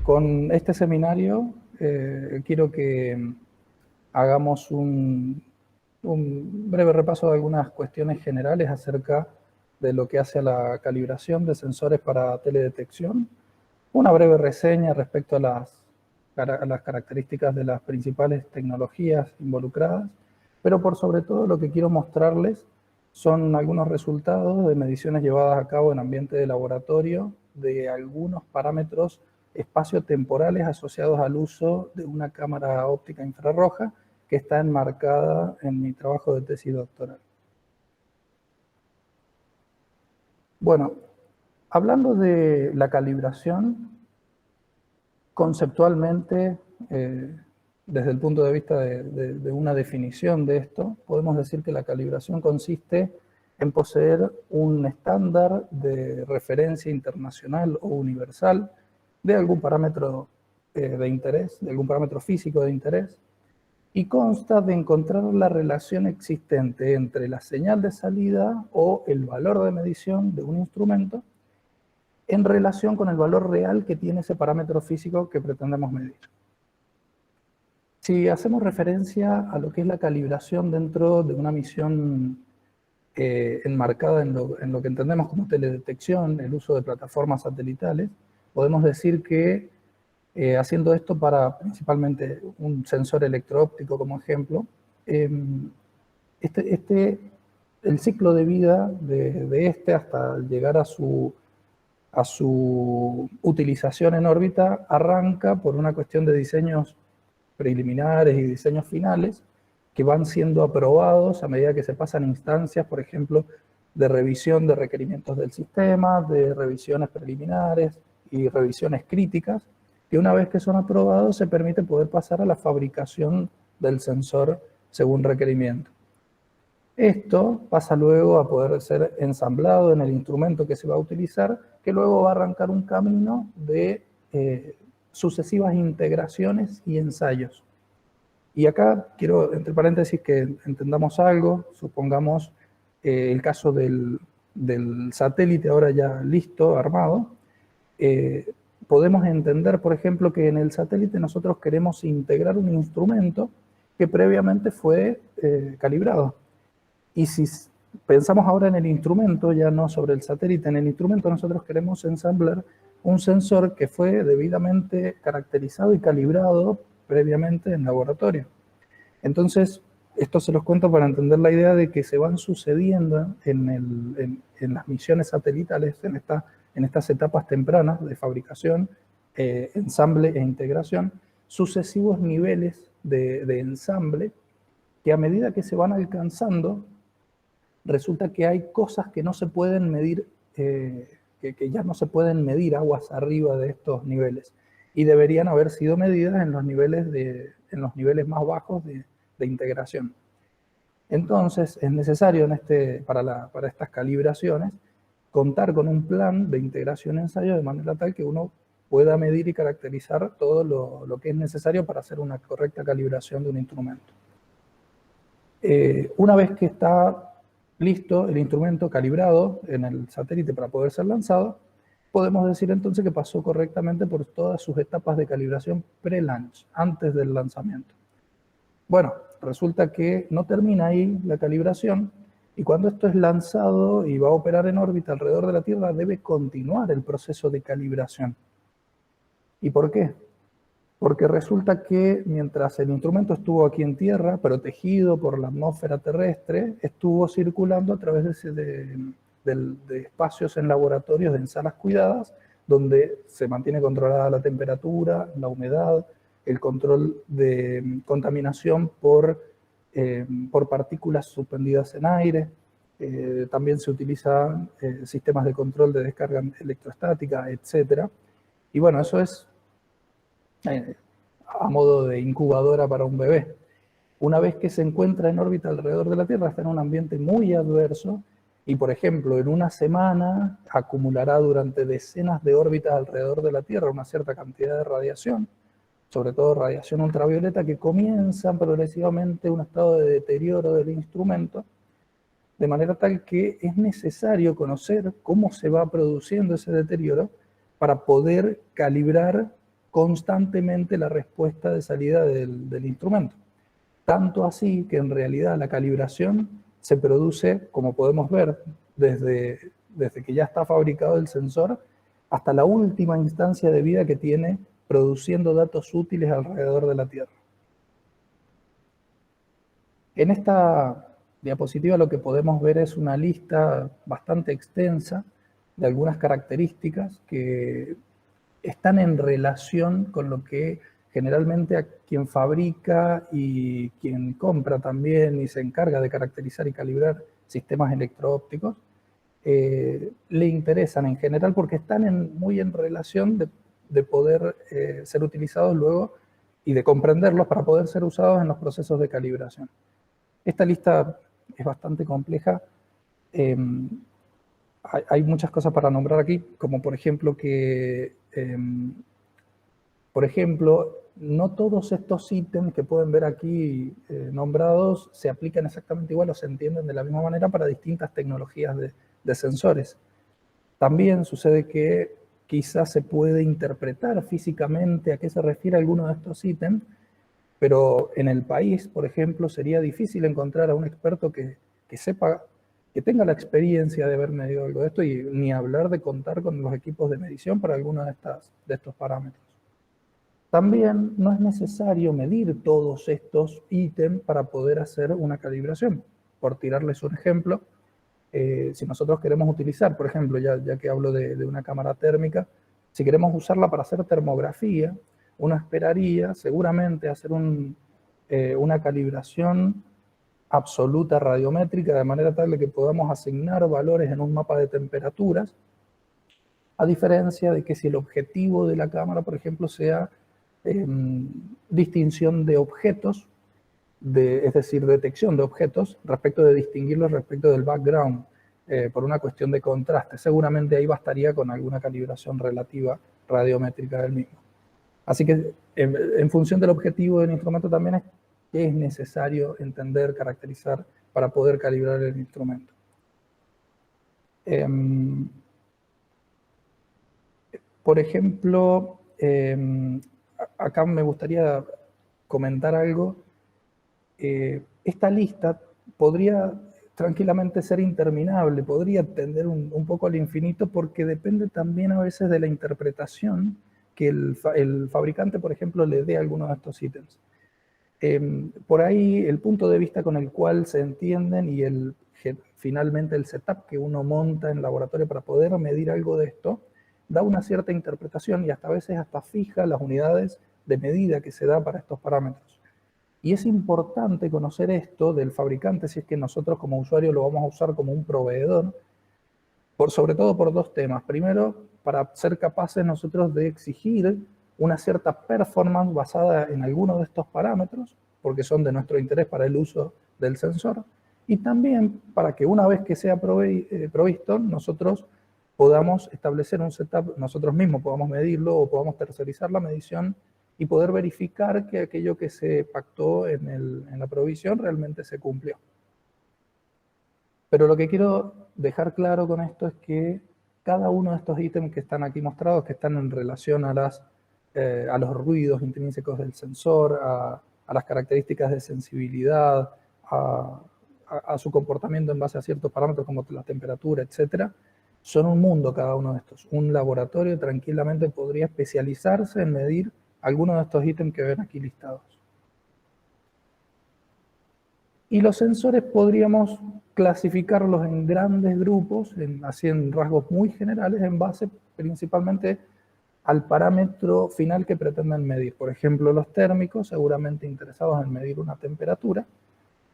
Con este seminario quiero que hagamos un breve repaso de algunas cuestiones generales acerca de lo que hace a la calibración de sensores para teledetección, una breve reseña respecto a las características de las principales tecnologías involucradas, pero por sobre todo lo que quiero mostrarles son algunos resultados de mediciones llevadas a cabo en ambiente de laboratorio de algunos parámetros espaciotemporales asociados al uso de una cámara óptica infrarroja que está enmarcada en mi trabajo de tesis doctoral. Bueno, hablando de la calibración, conceptualmente, desde el punto de vista de una definición de esto, podemos decir que la calibración consiste en poseer un estándar de referencia internacional o universal de algún parámetro de interés, de algún parámetro físico de interés, y consta de encontrar la relación existente entre la señal de salida o el valor de medición de un instrumento en relación con el valor real que tiene ese parámetro físico que pretendemos medir. Si hacemos referencia a lo que es la calibración dentro de una misión enmarcada en lo que entendemos como teledetección, el uso de plataformas satelitales, podemos decir que haciendo esto para principalmente un sensor electro-óptico como ejemplo, el ciclo de vida de este hasta llegar a su utilización en órbita arranca por una cuestión de diseños preliminares y diseños finales que van siendo aprobados a medida que se pasan instancias, por ejemplo, de revisión de requerimientos del sistema, de revisiones preliminares y revisiones críticas, que una vez que son aprobados se permite poder pasar a la fabricación del sensor según requerimiento. Esto pasa luego a poder ser ensamblado en el instrumento que se va a utilizar, que luego va a arrancar un camino de sucesivas integraciones y ensayos. Y acá quiero, entre paréntesis, que entendamos algo. Supongamos el caso del satélite ahora ya listo, armado. Podemos entender, por ejemplo, que en el satélite nosotros queremos integrar un instrumento que previamente fue calibrado. Y si pensamos ahora en el instrumento, ya no sobre el satélite, en el instrumento nosotros queremos ensamblar un sensor que fue debidamente caracterizado y calibrado previamente en laboratorio. Entonces, esto se los cuento para entender la idea de que se van sucediendo en las misiones satelitales, en estas etapas tempranas de fabricación, ensamble e integración, sucesivos niveles de ensamble que a medida que se van alcanzando, resulta que hay cosas que no se pueden medir, que ya no se pueden medir aguas arriba de estos niveles, y deberían haber sido medidas en los niveles más bajos de integración. Entonces, es necesario para estas calibraciones contar con un plan de integración-ensayo de manera tal que uno pueda medir y caracterizar todo lo que es necesario para hacer una correcta calibración de un instrumento. Una vez que está listo el instrumento calibrado en el satélite para poder ser lanzado, podemos decir entonces que pasó correctamente por todas sus etapas de calibración pre-launch, antes del lanzamiento. Bueno, resulta que no termina ahí la calibración, y cuando esto es lanzado y va a operar en órbita alrededor de la Tierra, debe continuar el proceso de calibración. ¿Y por qué? Porque resulta que mientras el instrumento estuvo aquí en Tierra, protegido por la atmósfera terrestre, estuvo circulando a través de espacios en laboratorios, en salas cuidadas, donde se mantiene controlada la temperatura, la humedad, el control de contaminación por partículas suspendidas en aire. También se utilizan sistemas de control de descarga electrostática, etc. Y bueno, eso es a modo de incubadora para un bebé. Una vez que se encuentra en órbita alrededor de la Tierra, está en un ambiente muy adverso y, por ejemplo, en una semana acumulará durante decenas de órbitas alrededor de la Tierra una cierta cantidad de radiación, sobre todo radiación ultravioleta, que comienza progresivamente un estado de deterioro del instrumento, de manera tal que es necesario conocer cómo se va produciendo ese deterioro para poder calibrar constantemente la respuesta de salida del instrumento. Tanto así que en realidad la calibración se produce, como podemos ver, desde que ya está fabricado el sensor hasta la última instancia de vida que tiene, produciendo datos útiles alrededor de la Tierra. En esta diapositiva lo que podemos ver es una lista bastante extensa de algunas características que están en relación con lo que generalmente a quien fabrica y quien compra también y se encarga de caracterizar y calibrar sistemas electro-ópticos, le interesan en general porque están muy en relación de poder ser utilizados luego y de comprenderlos para poder ser usados en los procesos de calibración. Esta lista es bastante compleja. Hay muchas cosas para nombrar aquí, como por ejemplo que, no todos estos ítems que pueden ver aquí nombrados se aplican exactamente igual o se entienden de la misma manera para distintas tecnologías de sensores. También sucede que quizás se puede interpretar físicamente a qué se refiere alguno de estos ítems, pero en el país, por ejemplo, sería difícil encontrar a un experto que sepa, que tenga la experiencia de haber medido algo de esto y ni hablar de contar con los equipos de medición para alguno de estos parámetros. También no es necesario medir todos estos ítems para poder hacer una calibración. Por tirarles un ejemplo, si nosotros queremos utilizar, por ejemplo, ya que hablo de una cámara térmica, si queremos usarla para hacer termografía, uno esperaría seguramente hacer una calibración absoluta radiométrica de manera tal de que podamos asignar valores en un mapa de temperaturas, a diferencia de que si el objetivo de la cámara, por ejemplo, sea distinción de objetos, es decir, detección de objetos, respecto de distinguirlos respecto del background, por una cuestión de contraste. Seguramente ahí bastaría con alguna calibración relativa radiométrica del mismo. Así que en función del objetivo del instrumento también es necesario entender, caracterizar para poder calibrar el instrumento. Por ejemplo, acá me gustaría comentar algo. Esta lista podría tranquilamente ser interminable, podría tender un poco al infinito porque depende también a veces de la interpretación que el fabricante, por ejemplo, le dé a alguno de estos ítems. Por ahí el punto de vista con el cual se entienden y finalmente el setup que uno monta en laboratorio para poder medir algo de esto, da una cierta interpretación y hasta a veces hasta fija las unidades de medida que se da para estos parámetros. Y es importante conocer esto del fabricante si es que nosotros como usuario lo vamos a usar como un proveedor, sobre todo por dos temas. Primero, para ser capaces nosotros de exigir una cierta performance basada en alguno de estos parámetros, porque son de nuestro interés para el uso del sensor, y también para que una vez que sea provisto, nosotros podamos establecer un setup, nosotros mismos podamos medirlo o podamos tercerizar la medición y poder verificar que aquello que se pactó en la provisión realmente se cumplió. Pero lo que quiero dejar claro con esto es que cada uno de estos ítems que están aquí mostrados, que están en relación a los ruidos intrínsecos del sensor, a las características de sensibilidad, a su comportamiento en base a ciertos parámetros como la temperatura, etc., son un mundo cada uno de estos. Un laboratorio tranquilamente podría especializarse en medir algunos de estos ítems que ven aquí listados. Y los sensores podríamos clasificarlos en grandes grupos, así en rasgos muy generales, en base principalmente al parámetro final que pretenden medir. Por ejemplo, los térmicos, seguramente interesados en medir una temperatura,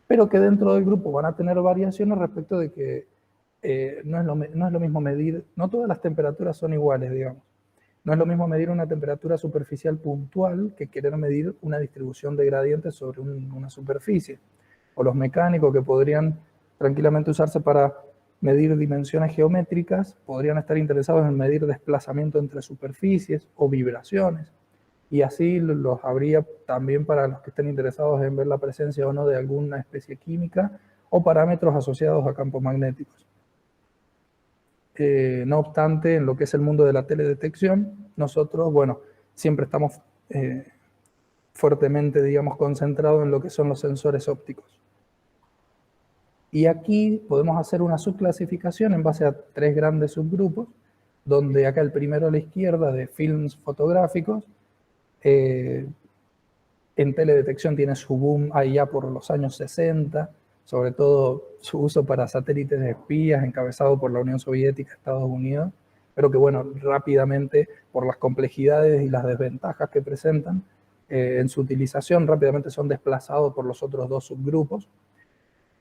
pero que dentro del grupo van a tener variaciones respecto de que no es lo mismo medir, no todas las temperaturas son iguales, digamos. No es lo mismo medir una temperatura superficial puntual que querer medir una distribución de gradientes sobre una superficie. O los mecánicos que podrían tranquilamente usarse para medir dimensiones geométricas, podrían estar interesados en medir desplazamiento entre superficies o vibraciones. Y así los habría también para los que estén interesados en ver la presencia o no de alguna especie química o parámetros asociados a campos magnéticos. No obstante, en lo que es el mundo de la teledetección, nosotros, bueno, siempre estamos fuertemente, digamos, concentrados en lo que son los sensores ópticos. Y aquí podemos hacer una subclasificación en base a 3 grandes subgrupos, donde acá el primero a la izquierda de films fotográficos, en teledetección tiene su boom ahí ya por los años 60, sobre todo su uso para satélites de espías encabezado por la Unión Soviética, Estados Unidos, pero que bueno, rápidamente por las complejidades y las desventajas que presentan en su utilización, rápidamente son desplazados por los otros 2 subgrupos,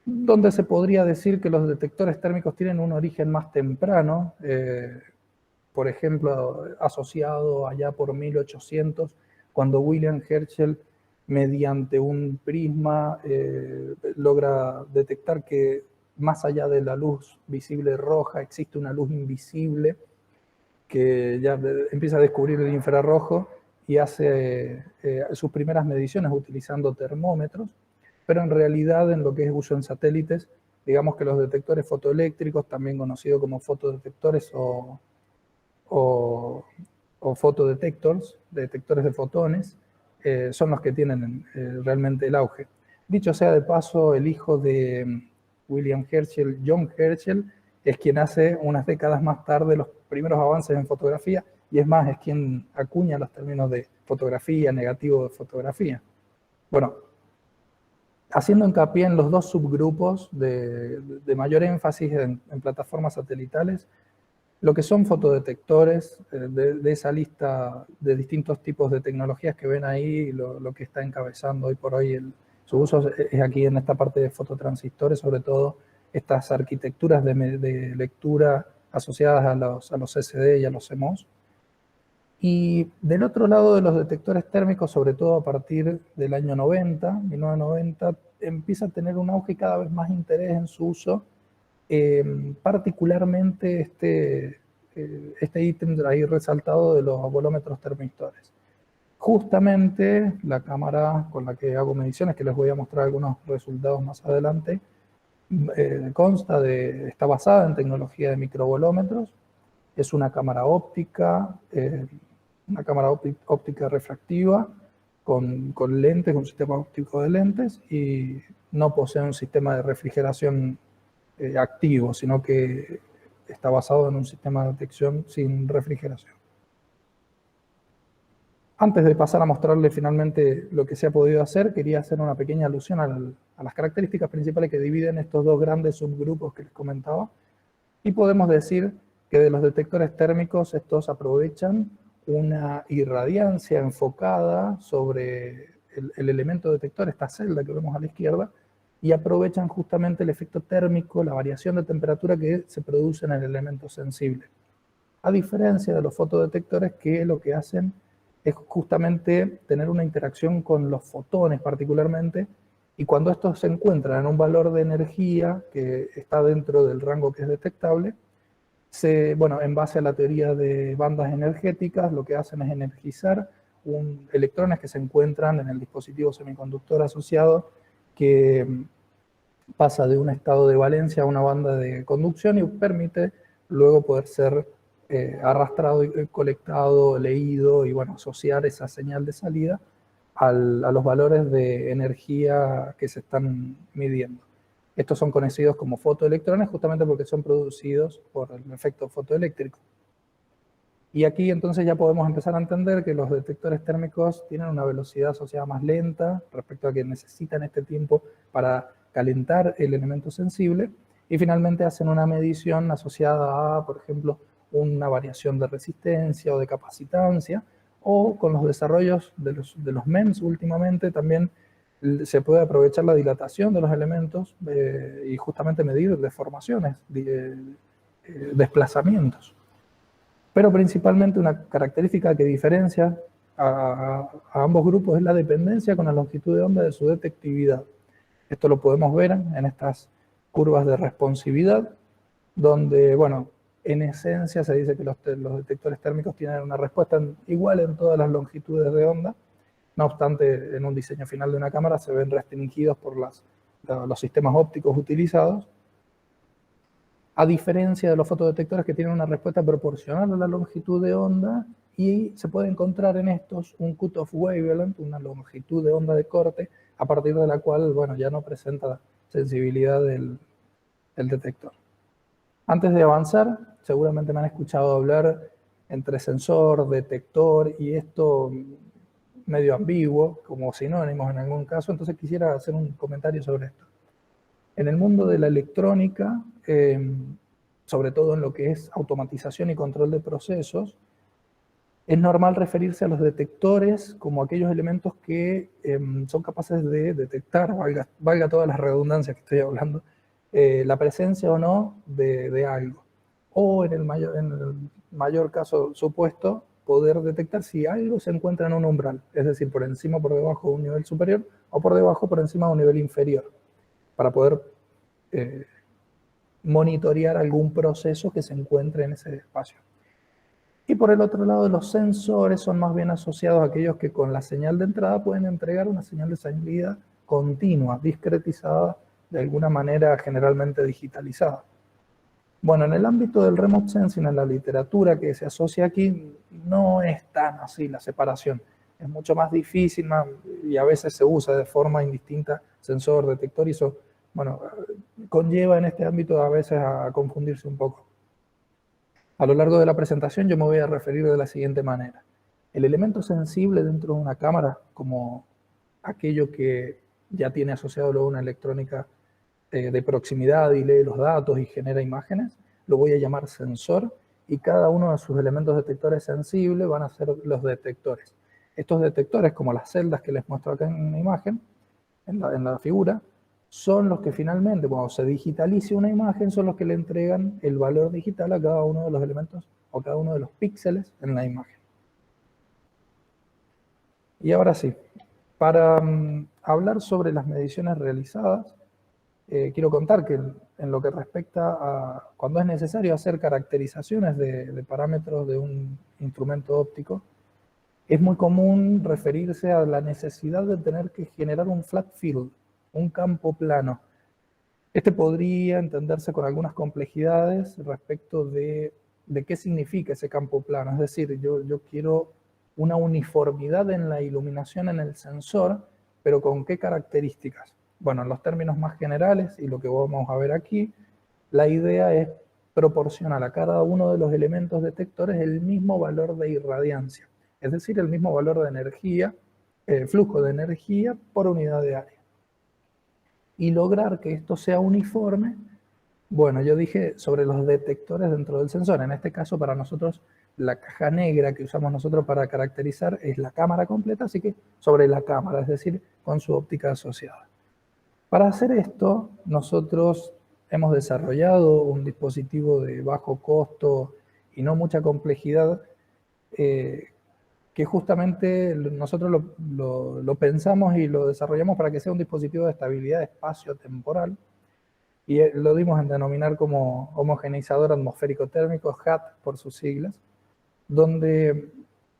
donde se podría decir que los detectores térmicos tienen un origen más temprano, por ejemplo, asociado allá por 1800, cuando William Herschel, mediante un prisma, logra detectar que más allá de la luz visible roja existe una luz invisible, que ya empieza a descubrir el infrarrojo y hace sus primeras mediciones utilizando termómetros, pero en realidad en lo que es uso en satélites, digamos que los detectores fotoeléctricos, también conocidos como fotodetectores o photodetectors, detectores de fotones, son los que tienen realmente el auge. Dicho sea de paso, el hijo de William Herschel, John Herschel, es quien hace unas décadas más tarde los primeros avances en fotografía, y es más, es quien acuña los términos de fotografía, negativo de fotografía. Bueno, haciendo hincapié en los 2 subgrupos de mayor énfasis en plataformas satelitales, lo que son fotodetectores, de esa lista de distintos tipos de tecnologías que ven ahí, lo que está encabezando hoy por hoy su uso es aquí en esta parte de fototransistores, sobre todo estas arquitecturas de lectura asociadas a los SD y a los CMOS. Y del otro lado de los detectores térmicos, sobre todo a partir del año 90, 1990, empieza a tener un auge y cada vez más interés en su uso, particularmente este ítem ahí resaltado de los bolómetros termistores. Justamente la cámara con la que hago mediciones, que les voy a mostrar algunos resultados más adelante, está basada en tecnología de microbolómetros, es una cámara óptica, óptica refractiva, con lentes, un sistema óptico de lentes, y no posee un sistema de refrigeración activo, sino que está basado en un sistema de detección sin refrigeración. Antes de pasar a mostrarle finalmente lo que se ha podido hacer, quería hacer una pequeña alusión a las características principales que dividen estos 2 grandes subgrupos que les comentaba. Y podemos decir que de los detectores térmicos, estos aprovechan una irradiancia enfocada sobre el elemento detector, esta celda que vemos a la izquierda, y aprovechan justamente el efecto térmico, la variación de temperatura que se produce en el elemento sensible. A diferencia de los fotodetectores, que lo que hacen es justamente tener una interacción con los fotones particularmente, y cuando estos se encuentran en un valor de energía que está dentro del rango que es detectable, en base a la teoría de bandas energéticas, lo que hacen es energizar electrones que se encuentran en el dispositivo semiconductor asociado, que pasa de un estado de valencia a una banda de conducción y permite luego poder ser arrastrado, y colectado, leído y bueno, asociar esa señal de salida a los valores de energía que se están midiendo. Estos son conocidos como fotoelectrones justamente porque son producidos por el efecto fotoeléctrico. Y aquí entonces ya podemos empezar a entender que los detectores térmicos tienen una velocidad asociada más lenta respecto a que necesitan este tiempo para calentar el elemento sensible, y finalmente hacen una medición asociada a, por ejemplo, una variación de resistencia o de capacitancia, o con los desarrollos de los MEMS últimamente también se puede aprovechar la dilatación de los elementos y justamente medir deformaciones, desplazamientos. Pero principalmente una característica que diferencia a ambos grupos es la dependencia con la longitud de onda de su detectividad. Esto lo podemos ver en estas curvas de responsividad, donde, bueno, en esencia se dice que los detectores térmicos tienen una respuesta igual en todas las longitudes de onda. No obstante, en un diseño final de una cámara se ven restringidos por los sistemas ópticos utilizados. a diferencia de los fotodetectores que tienen una respuesta proporcional a la longitud de onda, y se puede encontrar en estos un cutoff wavelength, una longitud de onda de corte, a partir de la cual, bueno, ya no presenta sensibilidad del detector. Antes de avanzar, seguramente me han escuchado hablar entre sensor, detector, y esto medio ambiguo, como sinónimos en algún caso, entonces quisiera hacer un comentario sobre esto. En el mundo de la electrónica, sobre todo en lo que es automatización y control de procesos, es normal referirse a los detectores como aquellos elementos que son capaces de detectar, valga todas las redundancias que estoy hablando, la presencia o no de algo. O en el mayor caso supuesto, poder detectar si algo se encuentra en un umbral, es decir, por encima o por debajo de un nivel superior, o por debajo por encima de un nivel inferior, para poder monitorear algún proceso que se encuentre en ese espacio. Y por el otro lado, los sensores son más bien asociados a aquellos que con la señal de entrada pueden entregar una señal de salida continua, discretizada, de alguna manera generalmente digitalizada. Bueno, en el ámbito del remote sensing, en la literatura que se asocia aquí, no es tan así la separación. Es mucho más difícil y a veces se usa de forma indistinta sensor, detector, y eso, bueno, conlleva en este ámbito a veces a confundirse un poco. A lo largo de la presentación yo me voy a referir de la siguiente manera. El elemento sensible dentro de una cámara, como aquello que ya tiene asociado luego una electrónica de proximidad y lee los datos y genera imágenes, lo voy a llamar sensor, y cada uno de sus elementos detectores sensibles van a ser los detectores. Estos detectores, como las celdas que les muestro acá en la imagen, en la figura, son los que finalmente, cuando se digitalice una imagen, son los que le entregan el valor digital a cada uno de los elementos o cada uno de los píxeles en la imagen. Y ahora sí, para hablar sobre las mediciones realizadas, quiero contar que en lo que respecta a cuando es necesario hacer caracterizaciones de parámetros de un instrumento óptico, es muy común referirse a la necesidad de tener que generar un flat field, un campo plano. Este podría entenderse con algunas complejidades respecto de qué significa ese campo plano. Es decir, yo quiero una uniformidad en la iluminación en el sensor, pero ¿con qué características? Bueno, en los términos más generales, y lo que vamos a ver aquí, la idea es proporcionar a cada uno de los elementos detectores el mismo valor de irradiancia, es decir, el mismo valor de energía, flujo de energía por unidad de área. Y lograr que esto sea uniforme, bueno, yo dije sobre los detectores dentro del sensor. En este caso, para nosotros, la caja negra que usamos nosotros para caracterizar es la cámara completa, así que sobre la cámara, es decir, con su óptica asociada. Para hacer esto, nosotros hemos desarrollado un dispositivo de bajo costo y no mucha complejidad, que justamente nosotros lo pensamos y lo desarrollamos para que sea un dispositivo de estabilidad espacio-temporal, y lo dimos en denominar como homogeneizador atmosférico térmico, HAT por sus siglas, donde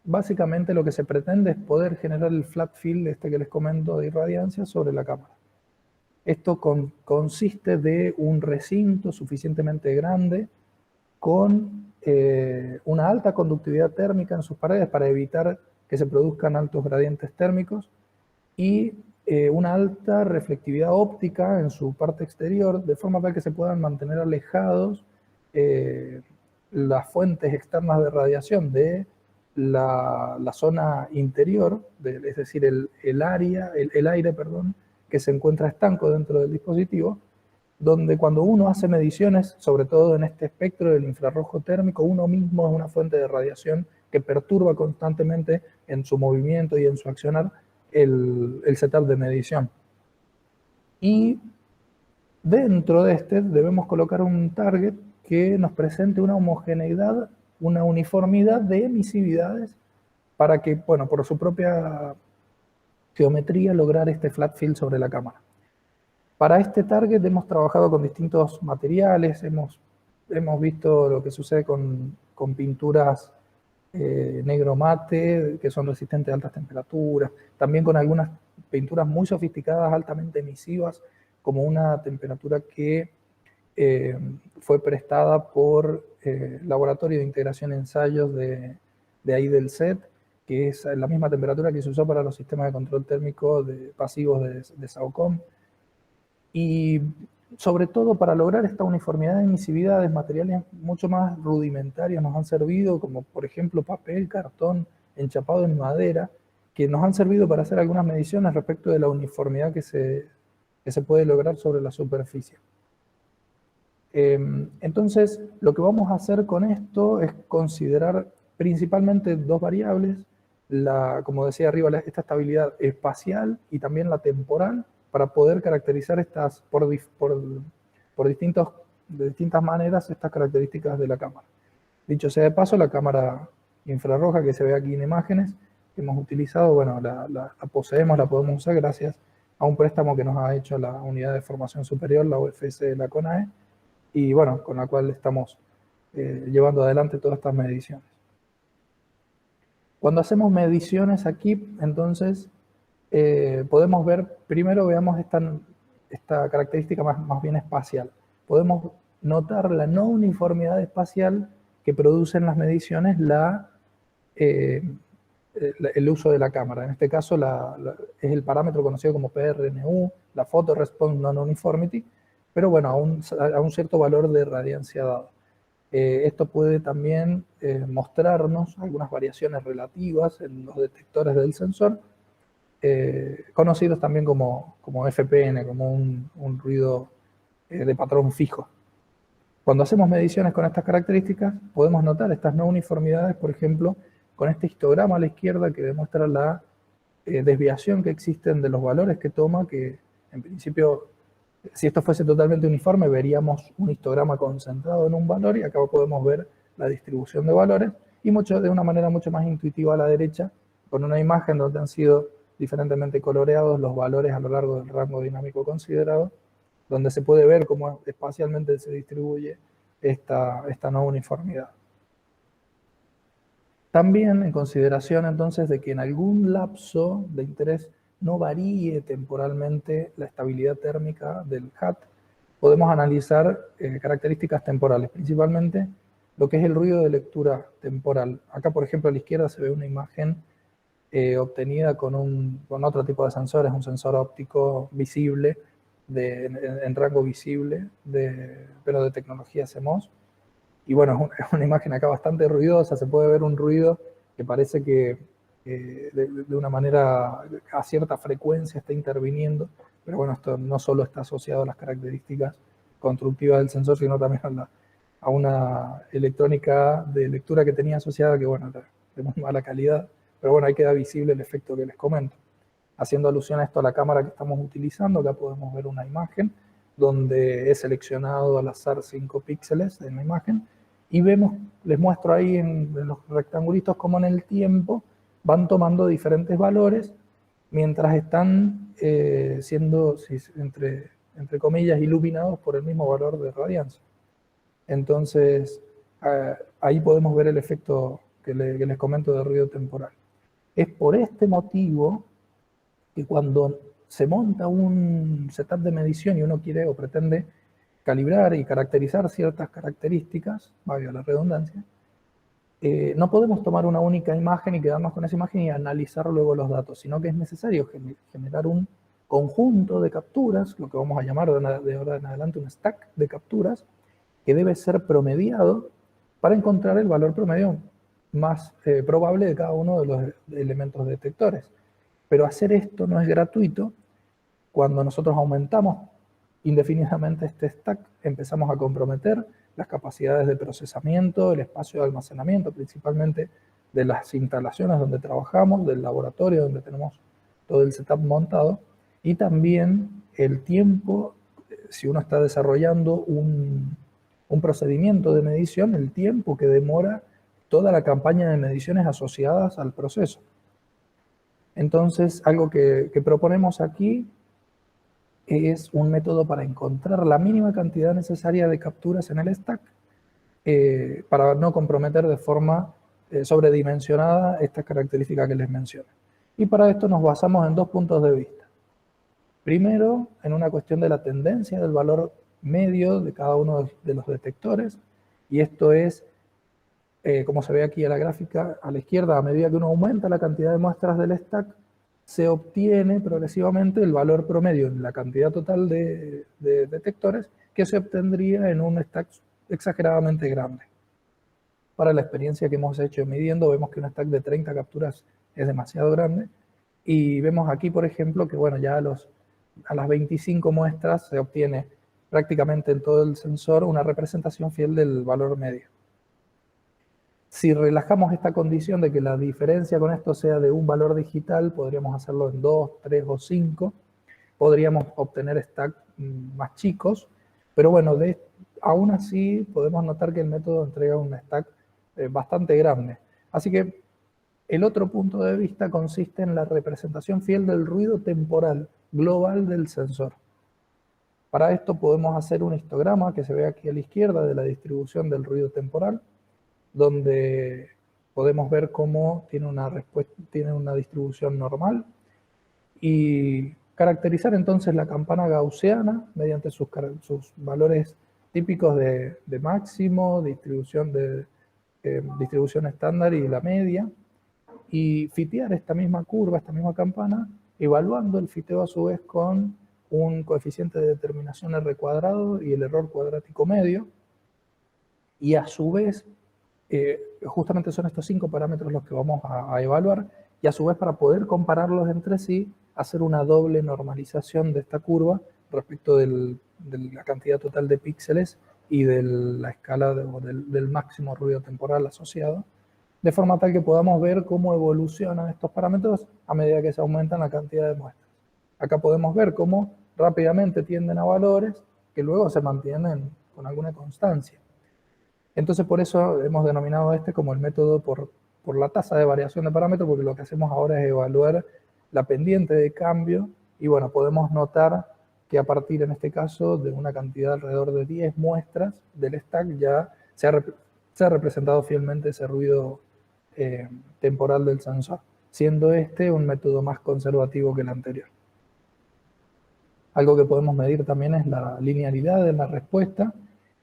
básicamente lo que se pretende es poder generar el flat field este que les comento de irradiancia sobre la cámara. Esto consiste de un recinto suficientemente grande con una alta conductividad térmica en sus paredes para evitar que se produzcan altos gradientes térmicos, y una alta reflectividad óptica en su parte exterior, de forma tal que se puedan mantener alejados las fuentes externas de radiación de la zona interior, es decir, el aire, perdón, que se encuentra estanco dentro del dispositivo, donde cuando uno hace mediciones, sobre todo en este espectro del infrarrojo térmico, uno mismo es una fuente de radiación que perturba constantemente en su movimiento y en su accionar el setup de medición. Y dentro de este debemos colocar un target que nos presente una homogeneidad, una uniformidad de emisividades para que, bueno, por su propia geometría lograr este flat field sobre la cámara. Para este target hemos trabajado con distintos materiales, hemos visto lo que sucede con pinturas negro mate, que son resistentes a altas temperaturas, también con algunas pinturas muy sofisticadas, altamente emisivas, como una temperatura que fue prestada por el Laboratorio de Integración de Ensayos de ahí del CET, que es la misma temperatura que se usó para los sistemas de control térmico pasivos de SAOCOM. Y sobre todo para lograr esta uniformidad de emisividades, materiales mucho más rudimentarios nos han servido, como por ejemplo papel, cartón, enchapado en madera, que nos han servido para hacer algunas mediciones respecto de la uniformidad que se puede lograr sobre la superficie. Entonces, lo que vamos a hacer con esto es considerar principalmente dos variables, como decía arriba, esta estabilidad espacial y también la temporal, para poder caracterizar estas de distintas maneras estas características de la cámara. Dicho sea de paso, la cámara infrarroja que se ve aquí en imágenes, que hemos utilizado, bueno, la poseemos, la podemos usar gracias a un préstamo que nos ha hecho la Unidad de Formación Superior, la UFS de la CONAE, y bueno, con la cual estamos llevando adelante todas estas mediciones. Cuando hacemos mediciones aquí, entonces, podemos ver, primero veamos esta característica más bien espacial. Podemos notar la no uniformidad espacial que producen las mediciones el uso de la cámara. En este caso es el parámetro conocido como PRNU, la Photo Response Non-Uniformity, pero bueno, a un cierto valor de radiancia dado. Esto puede también mostrarnos algunas variaciones relativas en los detectores del sensor, conocidos también como FPN, como un ruido de patrón fijo. Cuando hacemos mediciones con estas características, podemos notar estas no uniformidades, por ejemplo, con este histograma a la izquierda que demuestra la desviación que existen de los valores que toma, que en principio, si esto fuese totalmente uniforme, veríamos un histograma concentrado en un valor, y acá podemos ver la distribución de valores, y de una manera mucho más intuitiva a la derecha, con una imagen donde han sido diferentemente coloreados los valores a lo largo del rango dinámico considerado, donde se puede ver cómo espacialmente se distribuye esta no uniformidad. También en consideración entonces de que en algún lapso de interés no varíe temporalmente la estabilidad térmica del HAT, podemos analizar características temporales, principalmente lo que es el ruido de lectura temporal. Acá, por ejemplo, a la izquierda se ve una imagen obtenida con otro tipo de sensores, un sensor óptico visible, en rango visible, pero de tecnología CMOS. Y bueno, es una imagen acá bastante ruidosa, se puede ver un ruido que parece que de una manera a cierta frecuencia está interviniendo, pero bueno, esto no solo está asociado a las características constructivas del sensor, sino también a una electrónica de lectura que tenía asociada, que bueno, de muy mala calidad, pero bueno, ahí queda visible el efecto que les comento. Haciendo alusión a esto a la cámara que estamos utilizando, acá podemos ver una imagen donde he seleccionado al azar 5 píxeles en la imagen, y les muestro ahí en los rectangulitos como en el tiempo van tomando diferentes valores mientras están siendo, entre comillas, iluminados por el mismo valor de radiancia. Entonces, ahí podemos ver el efecto que les comento de ruido temporal. Es por este motivo que cuando se monta un setup de medición y uno quiere o pretende calibrar y caracterizar ciertas características, valga la redundancia, no podemos tomar una única imagen y quedarnos con esa imagen y analizar luego los datos, sino que es necesario generar un conjunto de capturas, lo que vamos a llamar de ahora en adelante un stack de capturas, que debe ser promediado para encontrar el valor promedio más probable de cada uno de los elementos detectores. Pero hacer esto no es gratuito. Cuando nosotros aumentamos indefinidamente este stack, empezamos a comprometer las capacidades de procesamiento, el espacio de almacenamiento, principalmente de las instalaciones donde trabajamos, del laboratorio donde tenemos todo el setup montado, y también el tiempo, si uno está desarrollando un procedimiento de medición, el tiempo que demora toda la campaña de mediciones asociadas al proceso. Entonces, algo que proponemos aquí es un método para encontrar la mínima cantidad necesaria de capturas en el stack para no comprometer de forma sobredimensionada estas características que les mencioné. Y para esto nos basamos en dos puntos de vista. Primero, en una cuestión de la tendencia del valor medio de cada uno de los detectores, y esto es, como se ve aquí en la gráfica a la izquierda, a medida que uno aumenta la cantidad de muestras del stack, se obtiene progresivamente el valor promedio en la cantidad total de detectores que se obtendría en un stack exageradamente grande. Para la experiencia que hemos hecho midiendo, vemos que un stack de 30 capturas es demasiado grande, y vemos aquí, por ejemplo, que bueno, ya a las 25 muestras se obtiene prácticamente en todo el sensor una representación fiel del valor medio. Si relajamos esta condición de que la diferencia con esto sea de un valor digital, podríamos hacerlo en 2, 3 o 5, podríamos obtener stacks más chicos, pero bueno, aún así podemos notar que el método entrega un stack bastante grande. Así que el otro punto de vista consiste en la representación fiel del ruido temporal global del sensor. Para esto podemos hacer un histograma que se ve aquí a la izquierda de la distribución del ruido temporal, donde podemos ver cómo tiene una distribución normal, y caracterizar entonces la campana gaussiana mediante sus valores típicos de máximo, distribución estándar y la media, y fitear esta misma curva, esta misma campana, evaluando el fiteo a su vez con un coeficiente de determinación R cuadrado y el error cuadrático medio, y a su vez, justamente son estos 5 parámetros los que vamos a evaluar, y a su vez para poder compararlos entre sí, hacer una doble normalización de esta curva respecto de la cantidad total de píxeles y de la escala del máximo ruido temporal asociado, de forma tal que podamos ver cómo evolucionan estos parámetros a medida que se aumentan la cantidad de muestras. Acá podemos ver cómo rápidamente tienden a valores que luego se mantienen con alguna constancia. Entonces, por eso hemos denominado este como el método por la tasa de variación de parámetros, porque lo que hacemos ahora es evaluar la pendiente de cambio, y bueno, podemos notar que a partir, en este caso, de una cantidad alrededor de 10 muestras del stack, ya se ha representado fielmente ese ruido temporal del sensor, siendo este un método más conservativo que el anterior. Algo que podemos medir también es la linealidad de la respuesta.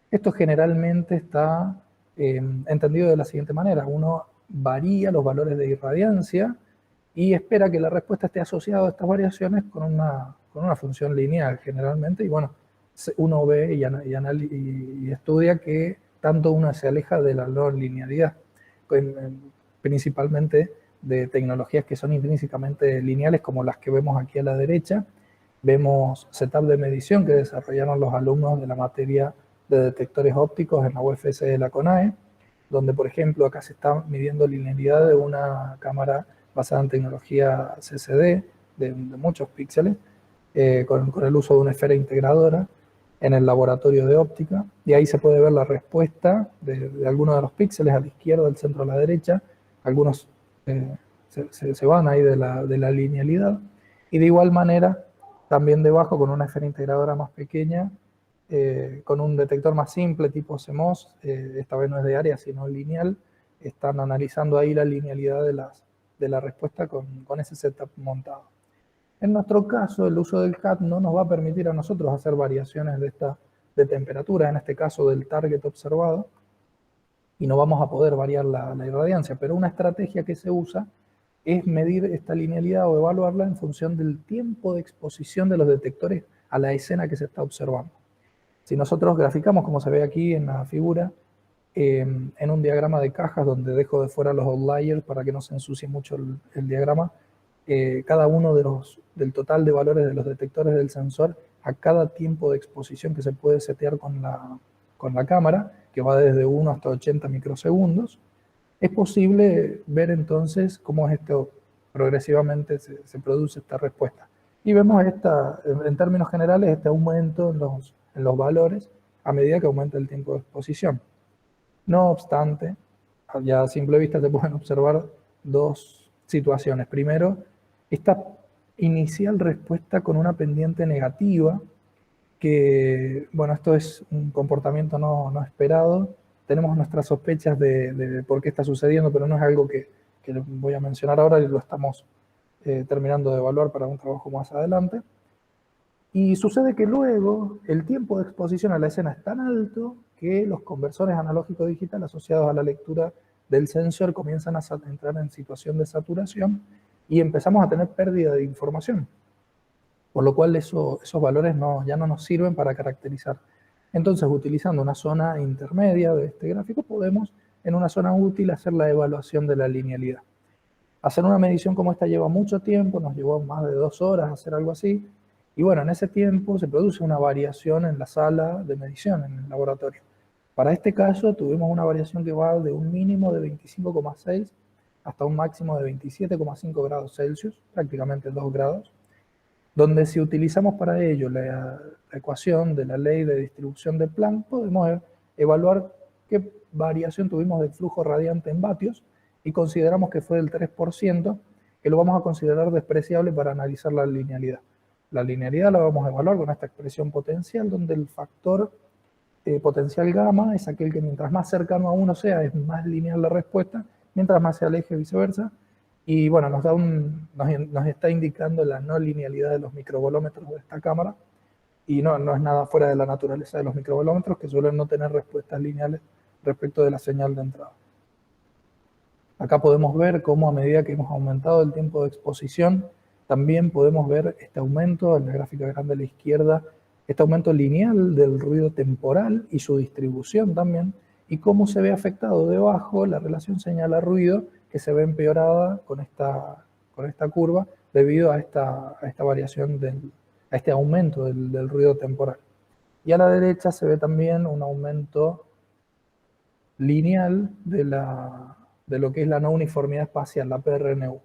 Esto generalmente está entendido de la siguiente manera: uno varía los valores de irradiancia y espera que la respuesta esté asociada a estas variaciones con una función lineal generalmente, y bueno, uno ve y estudia que tanto uno se aleja de la no linealidad, principalmente de tecnologías que son intrínsecamente lineales, como las que vemos aquí a la derecha. Vemos setup de medición que desarrollaron los alumnos de la materia de detectores ópticos en la UFS de la CONAE, donde, por ejemplo, acá se está midiendo linealidad de una cámara basada en tecnología CCD de muchos píxeles, con el uso de una esfera integradora en el laboratorio de óptica, y ahí se puede ver la respuesta de algunos de los píxeles a la izquierda, del centro a la derecha. Algunos se van ahí de la linealidad, y de igual manera también debajo, con una esfera integradora más pequeña, con un detector más simple tipo CMOS, esta vez no es de área sino lineal, están analizando ahí la linealidad de la respuesta con ese setup montado. En nuestro caso, el uso del CAD no nos va a permitir a nosotros hacer variaciones de temperatura, en este caso del target observado, y no vamos a poder variar la irradiancia, pero una estrategia que se usa es medir esta linealidad o evaluarla en función del tiempo de exposición de los detectores a la escena que se está observando. Si nosotros graficamos, como se ve aquí en la figura, en un diagrama de cajas donde dejo de fuera los outliers para que no se ensucie mucho el diagrama, cada uno del total de valores de los detectores del sensor a cada tiempo de exposición que se puede setear con la cámara, que va desde 1 hasta 80 microsegundos, es posible ver entonces cómo es esto progresivamente se produce esta respuesta. Y vemos en términos generales, este aumento en los valores a medida que aumenta el tiempo de exposición. No obstante, ya a simple vista se pueden observar dos situaciones. Primero, esta inicial respuesta con una pendiente negativa, que, bueno, esto es un comportamiento no esperado. Tenemos nuestras sospechas de por qué está sucediendo, pero no es algo que voy a mencionar ahora, y lo estamos terminando de evaluar para un trabajo más adelante. Y sucede que luego el tiempo de exposición a la escena es tan alto que los conversores analógico-digital asociados a la lectura del sensor comienzan a entrar en situación de saturación y empezamos a tener pérdida de información, por lo cual esos valores ya no nos sirven para caracterizar. Entonces, utilizando una zona intermedia de este gráfico, podemos en una zona útil hacer la evaluación de la linealidad. Hacer una medición como esta lleva mucho tiempo, nos llevó más de 2 horas hacer algo así, y bueno, en ese tiempo se produce una variación en la sala de medición, en el laboratorio. Para este caso tuvimos una variación que va de un mínimo de 25,6 hasta un máximo de 27,5 grados Celsius, prácticamente 2 grados, donde si utilizamos para ello la ecuación de la ley de distribución de Planck, podemos evaluar qué variación tuvimos del flujo radiante en vatios y consideramos que fue del 3%, que lo vamos a considerar despreciable para analizar la linealidad. La linealidad la vamos a evaluar con esta expresión potencial, donde el factor potencial gamma es aquel que mientras más cercano a 1 sea, es más lineal la respuesta, mientras más se aleje viceversa. Y bueno, nos está indicando la no linealidad de los microvolómetros de esta cámara, y no es nada fuera de la naturaleza de los microvolómetros, que suelen no tener respuestas lineales respecto de la señal de entrada. Acá podemos ver cómo a medida que hemos aumentado el tiempo de exposición, también podemos ver este aumento en la gráfica grande a la izquierda, este aumento lineal del ruido temporal y su distribución también, y cómo se ve afectado debajo la relación señal-ruido, que se ve empeorada con esta curva debido a esta variación, a este aumento del ruido temporal. Y a la derecha se ve también un aumento lineal de lo que es la no uniformidad espacial, la PRNU.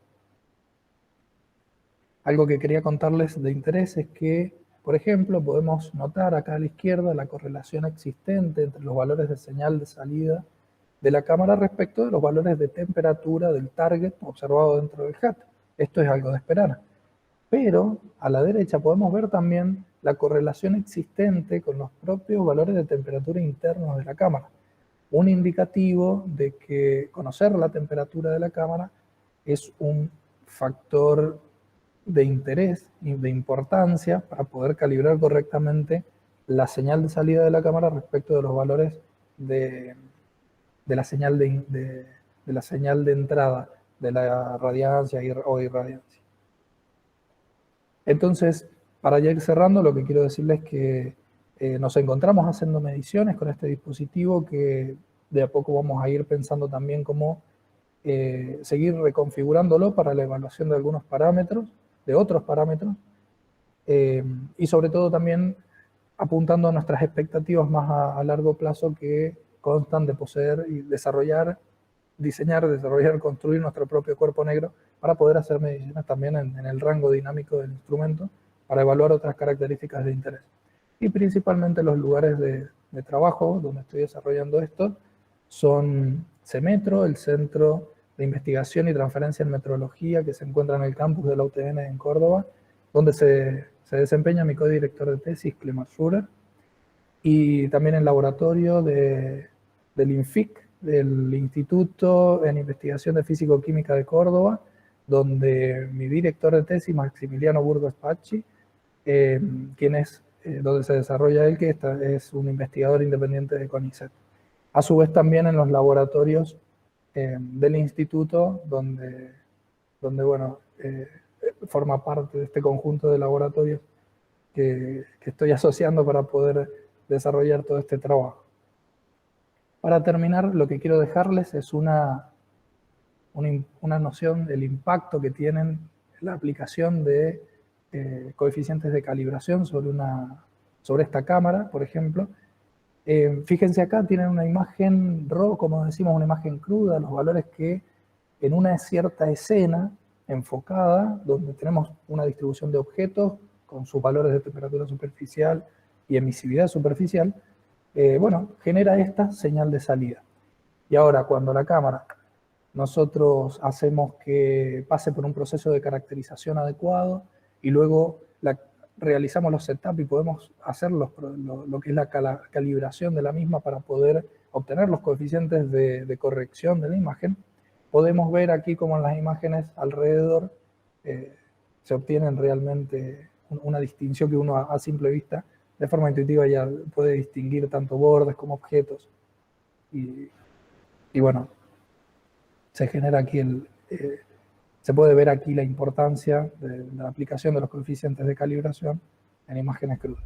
Algo que quería contarles de interés es que, por ejemplo, podemos notar acá a la izquierda la correlación existente entre los valores de señal de salida de la cámara respecto de los valores de temperatura del target observado dentro del HAT. Esto es algo de esperar. Pero a la derecha podemos ver también la correlación existente con los propios valores de temperatura internos de la cámara. Un indicativo de que conocer la temperatura de la cámara es un factor de interés y de importancia para poder calibrar correctamente la señal de salida de la cámara respecto de los valores de la señal de la señal de entrada de la radiancia o irradiancia. Entonces, para ya ir cerrando, lo que quiero decirles es que nos encontramos haciendo mediciones con este dispositivo, que de a poco vamos a ir pensando también cómo seguir reconfigurándolo para la evaluación de algunos parámetros, de otros parámetros, y sobre todo también apuntando a nuestras expectativas más a largo plazo, que constan de poseer y diseñar, desarrollar, construir nuestro propio cuerpo negro para poder hacer mediciones también en el rango dinámico del instrumento, para evaluar otras características de interés. Y principalmente los lugares de trabajo donde estoy desarrollando esto son CEMETRO, el Centro de Investigación y Transferencia en Metrología, que se encuentra en el campus de la UTN en Córdoba, donde se desempeña mi codirector de tesis, Clemar Schurer, y también el laboratorio del INFIC, del Instituto en Investigación de Físico-Química de Córdoba, donde mi director de tesis, Maximiliano Burgos Pacci, donde se desarrolla él, que es un investigador independiente de CONICET. A su vez también en los laboratorios del instituto, donde bueno, forma parte de este conjunto de laboratorios que estoy asociando para poder desarrollar todo este trabajo. Para terminar, lo que quiero dejarles es una noción del impacto que tienen la aplicación de coeficientes de calibración sobre esta cámara, por ejemplo. Fíjense acá, tienen una imagen RAW, como decimos, una imagen cruda, los valores que en una cierta escena enfocada, donde tenemos una distribución de objetos con sus valores de temperatura superficial y emisividad superficial, bueno, genera esta señal de salida. Y ahora, cuando la cámara nosotros hacemos que pase por un proceso de caracterización adecuado y luego realizamos los setups y podemos hacer lo que es la calibración de la misma para poder obtener los coeficientes de corrección de la imagen, podemos ver aquí como en las imágenes alrededor se obtienen realmente una distinción que uno a simple vista, de forma intuitiva, ya puede distinguir tanto bordes como objetos. Y bueno, se genera aquí se puede ver aquí la importancia de la aplicación de los coeficientes de calibración en imágenes crudas.